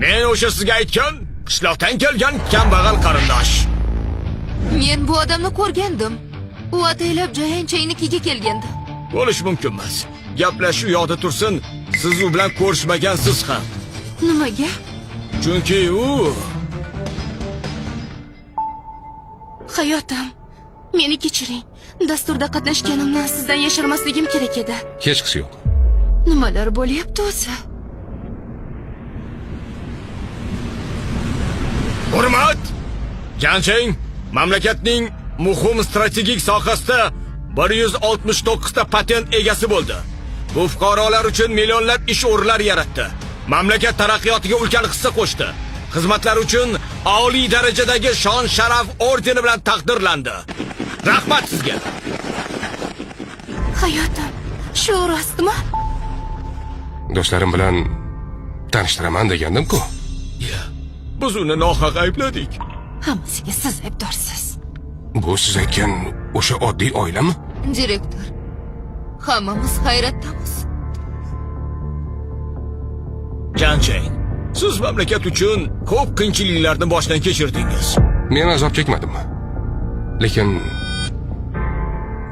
Men o'sha sizga aytgan qishloqdan kelgan kambag'al qarindosh. Men bu odamni ko'rgandim. U ataylab Jayanchaynikiga kelgandi. Bo'lish mumkin emas. Gaplashuv yoqda tursin, siz u bilan ko'rishmagansiz ham. Nimaga? Chunki u Hayotim, meni kechiring. Dasturda qatnashganimni sizdan yashirmasligim kerak edi. Hech qisi yo'q. Nimalar bo'lyapti o'zi? Hurmat! Janchang mamlakatning muhim strategik sohasida 169 ta patent egasi bo'ldi. Bu fuqarolar uchun millionlab ish o'rinlari yaratdi. Mamlakat taraqqiyotiga ulkan hissa qo'shdi. Xizmatlar uchun oliy darajadagi shon-sharaf ordeni bilan taqdirlandi. Rahmat sizga. Hayotim, shu rostmi? Do'stlarim bilan tanishtiraman degandim-ku. Biz uni nohaq aybladik. Hammasiga siz aybdorsiz. Bu siz aytgan o'sha oddiy oilami? Direktor, hammamiz hayratdamiz. Janchang, siz mamlakat uchun ko'p qiyinchiliklarni boshdan kechirdingiz. Men azob chekmadim. Lekin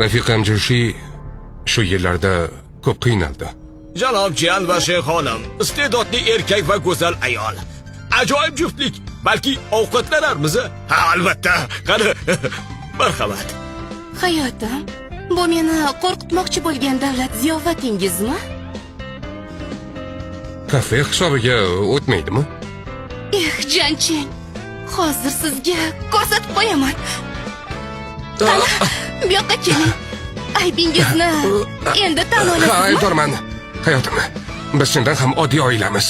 rafiqam Joshi shu yillarda ko'p qiynaldi. Janob Jiyan va Shayxonim, iste'dodli erkak va go'zal ayol. Ajoyib juftlik. Balki ovqatlanarmiz? Ha, albatta. Qani, marhamat. Hayotim, bu meni qo'rqitmoqchi bo'lgan davlat ziyofatingizmi? Kafe hisobiga o'tmaydimi? Janchang, hozir sizga ko'rsatib qo'yaman. Qani, bu yoqqa keling. Aybingizni endi tan olasiz. Ha, aybdorman. Hayotim, biz chindan ham oddiy oilamiz.